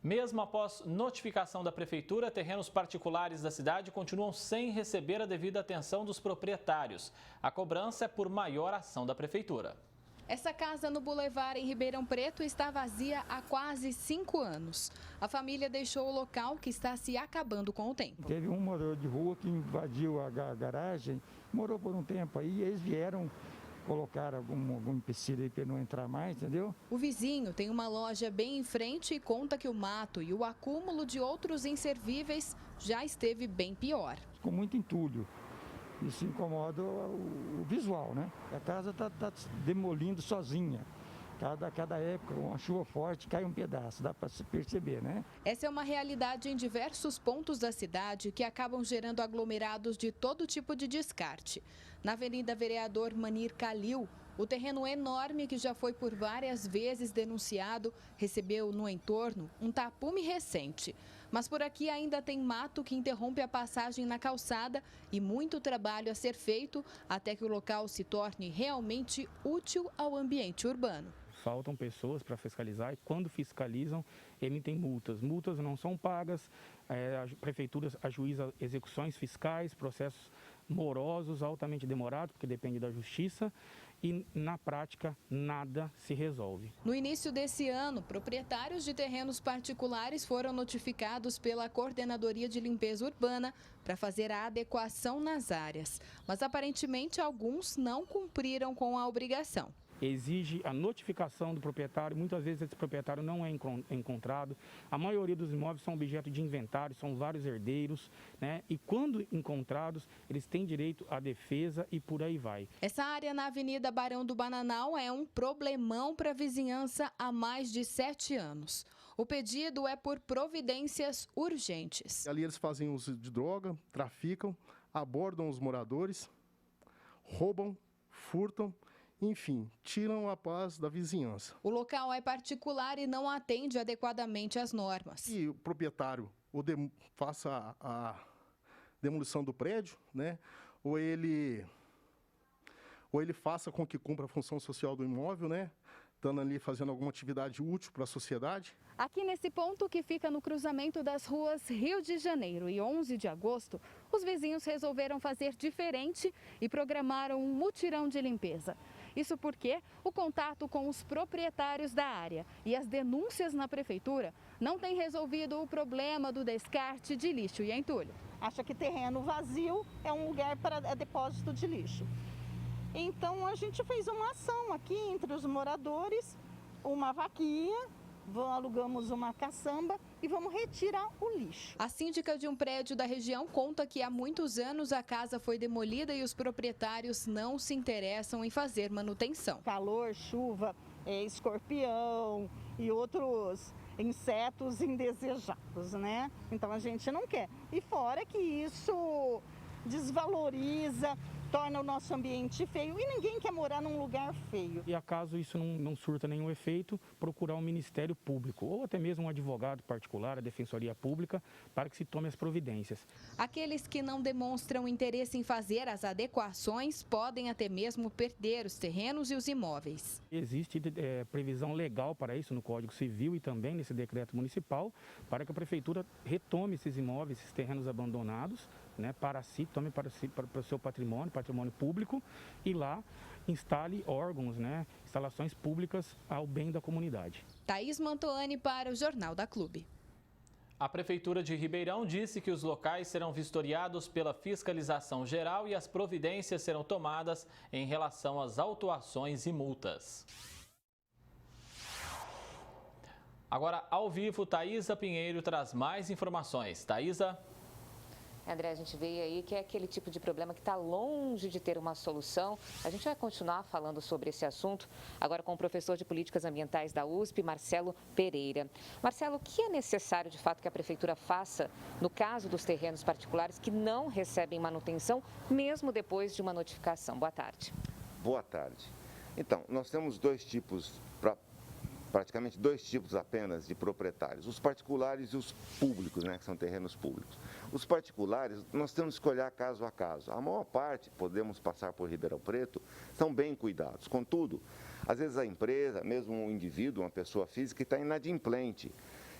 Mesmo após notificação da Prefeitura, terrenos particulares da cidade continuam sem receber a devida atenção dos proprietários. A cobrança é por maior ação da Prefeitura. Essa casa no Boulevard, em Ribeirão Preto, está vazia há quase 5 anos. A família deixou o local, que está se acabando com o tempo. Teve um morador de rua que invadiu a garagem, morou por um tempo aí, eles vieram colocar algum empecilho aí para não entrar mais, entendeu? O vizinho tem uma loja bem em frente e conta que o mato e o acúmulo de outros inservíveis já esteve bem pior. Com muito entulho. Isso incomoda o visual, né? A casa está demolindo sozinha. Cada época, uma chuva forte, cai um pedaço, dá para se perceber, né? Essa é uma realidade em diversos pontos da cidade que acabam gerando aglomerados de todo tipo de descarte. Na Avenida Vereador Manir Calil, o terreno enorme que já foi por várias vezes denunciado recebeu no entorno um tapume recente. Mas por aqui ainda tem mato que interrompe a passagem na calçada e muito trabalho a ser feito até que o local se torne realmente útil ao ambiente urbano. Faltam pessoas para fiscalizar e quando fiscalizam, emitem multas. Multas não são pagas, a prefeitura ajuiza execuções fiscais, processos morosos, altamente demorados, porque depende da justiça, e na prática nada se resolve. No início desse ano, proprietários de terrenos particulares foram notificados pela Coordenadoria de Limpeza Urbana para fazer a adequação nas áreas, mas aparentemente alguns não cumpriram com a obrigação. Exige a notificação do proprietário, muitas vezes esse proprietário não é encontrado. A maioria dos imóveis são objeto de inventário, são vários herdeiros, né? E quando encontrados, eles têm direito à defesa e por aí vai. Essa área na Avenida Barão do Bananal é um problemão para a vizinhança há mais de 7 anos. O pedido é por providências urgentes. Ali eles fazem uso de droga, traficam, abordam os moradores, roubam, furtam. Enfim, tiram a paz da vizinhança. O local é particular e não atende adequadamente às normas. E o proprietário faça a demolição do prédio, né? Ou ele faça com que cumpra a função social do imóvel, né? Estando ali fazendo alguma atividade útil para a sociedade. Aqui nesse ponto que fica no cruzamento das ruas Rio de Janeiro e 11 de agosto, os vizinhos resolveram fazer diferente e programaram um mutirão de limpeza. Isso porque o contato com os proprietários da área e as denúncias na prefeitura não têm resolvido o problema do descarte de lixo e entulho. Acha que terreno vazio é um lugar para depósito de lixo. Então a gente fez uma ação aqui entre os moradores, uma vaquinha, alugamos uma caçamba e vamos retirar o lixo. A síndica de um prédio da região conta que há muitos anos a casa foi demolida e os proprietários não se interessam em fazer manutenção. Calor, chuva, escorpião e outros insetos indesejados, né? Então a gente não quer. E fora que isso desvaloriza, torna o nosso ambiente feio e ninguém quer morar num lugar feio. E acaso isso não surta nenhum efeito, procurar um Ministério Público ou até mesmo um advogado particular, a Defensoria Pública, para que se tome as providências. Aqueles que não demonstram interesse em fazer as adequações podem até mesmo perder os terrenos e os imóveis. Existe previsão legal para isso no Código Civil e também nesse decreto municipal, para que a Prefeitura retome esses imóveis, esses terrenos abandonados, né, para si, tome para o seu patrimônio público e lá instale órgãos, né, instalações públicas ao bem da comunidade. Thaís Mantoani para o Jornal da Clube. A Prefeitura de Ribeirão disse que os locais serão vistoriados pela fiscalização geral e as providências serão tomadas em relação às autuações e multas. Agora, ao vivo, Thaisa Pinheiro traz mais informações. Thaisa. André, a gente vê aí que é aquele tipo de problema que está longe de ter uma solução. A gente vai continuar falando sobre esse assunto agora com o professor de Políticas Ambientais da USP, Marcelo Pereira. Marcelo, o que é necessário de fato que a Prefeitura faça no caso dos terrenos particulares que não recebem manutenção, mesmo depois de uma notificação? Boa tarde. Boa tarde. Então, nós temos praticamente dois tipos apenas de proprietários, os particulares e os públicos, né, que são terrenos públicos. Os particulares, nós temos que olhar caso a caso. A maior parte, podemos passar por Ribeirão Preto, são bem cuidados. Contudo, às vezes a empresa, mesmo um indivíduo, uma pessoa física, está inadimplente.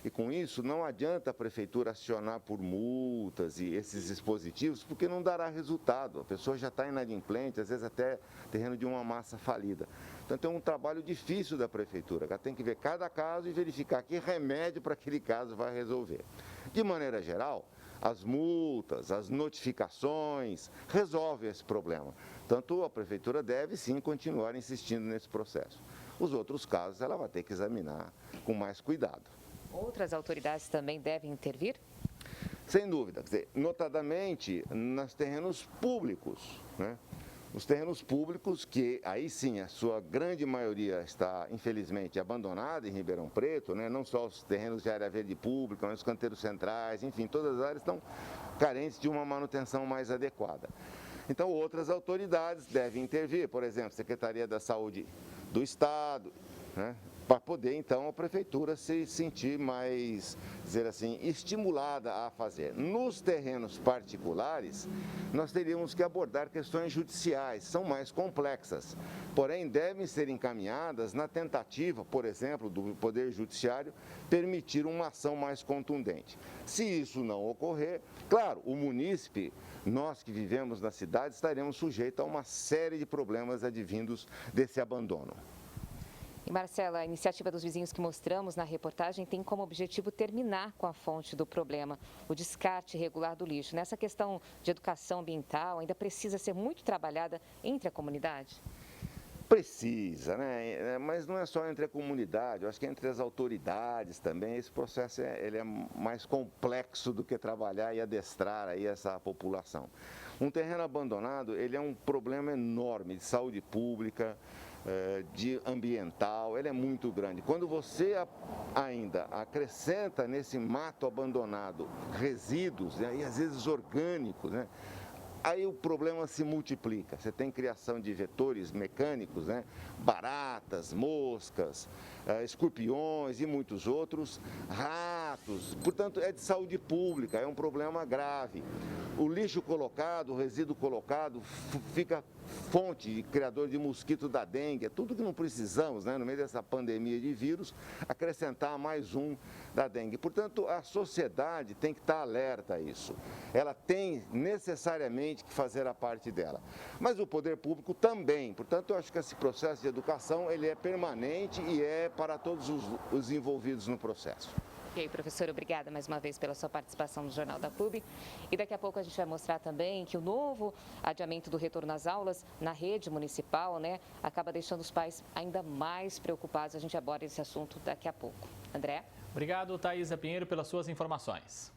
E com isso, não adianta a prefeitura acionar por multas e esses dispositivos, porque não dará resultado. A pessoa já está inadimplente, às vezes até terreno de uma massa falida. Então, é um trabalho difícil da prefeitura. Ela tem que ver cada caso e verificar que remédio para aquele caso vai resolver. De maneira geral, as multas, as notificações resolvem esse problema. Tanto a prefeitura deve sim continuar insistindo nesse processo. Os outros casos ela vai ter que examinar com mais cuidado. Outras autoridades também devem intervir? Sem dúvida, quer dizer, notadamente nos terrenos públicos, né? Os terrenos públicos que, aí sim, a sua grande maioria está, infelizmente, abandonada em Ribeirão Preto, né? Não só os terrenos de área verde pública, mas os canteiros centrais, enfim, todas as áreas estão carentes de uma manutenção mais adequada. Então, outras autoridades devem intervir, por exemplo, Secretaria da Saúde do Estado, né? Para poder, então, a prefeitura se sentir mais, dizer assim, estimulada a fazer. Nos terrenos particulares, nós teríamos que abordar questões judiciais, são mais complexas, porém devem ser encaminhadas na tentativa, por exemplo, do Poder Judiciário, permitir uma ação mais contundente. Se isso não ocorrer, claro, o munícipe, nós que vivemos na cidade, estaremos sujeitos a uma série de problemas advindos desse abandono. E, Marcela, a iniciativa dos vizinhos que mostramos na reportagem tem como objetivo terminar com a fonte do problema, o descarte irregular do lixo. Nessa questão de educação ambiental, ainda precisa ser muito trabalhada entre a comunidade? Precisa, né? Mas não é só entre a comunidade, eu acho que entre as autoridades também. Esse processo ele é mais complexo do que trabalhar e adestrar aí essa população. Um terreno abandonado, ele é um problema enorme de saúde pública, de ambiental, ele é muito grande. Quando você ainda acrescenta nesse mato abandonado resíduos, né, e às vezes orgânicos, né, aí o problema se multiplica. Você tem criação de vetores mecânicos, né, baratas, moscas, escorpiões e muitos outros, ratos. Portanto, é de saúde pública, é um problema grave. O lixo colocado, o resíduo colocado, fica fonte de criador de mosquito da dengue, é tudo que não precisamos, né, no meio dessa pandemia de vírus, acrescentar mais um da dengue. Portanto, a sociedade tem que estar alerta a isso. Ela tem necessariamente que fazer a parte dela. Mas o poder público também. Portanto, eu acho que esse processo de educação, ele é permanente e é para todos os envolvidos no processo. Ok, professor, obrigada mais uma vez pela sua participação no Jornal da PUB. E daqui a pouco a gente vai mostrar também que o novo adiamento do retorno às aulas na rede municipal, né, acaba deixando os pais ainda mais preocupados. A gente aborda esse assunto daqui a pouco. André? Obrigado, Thaisa Pinheiro, pelas suas informações.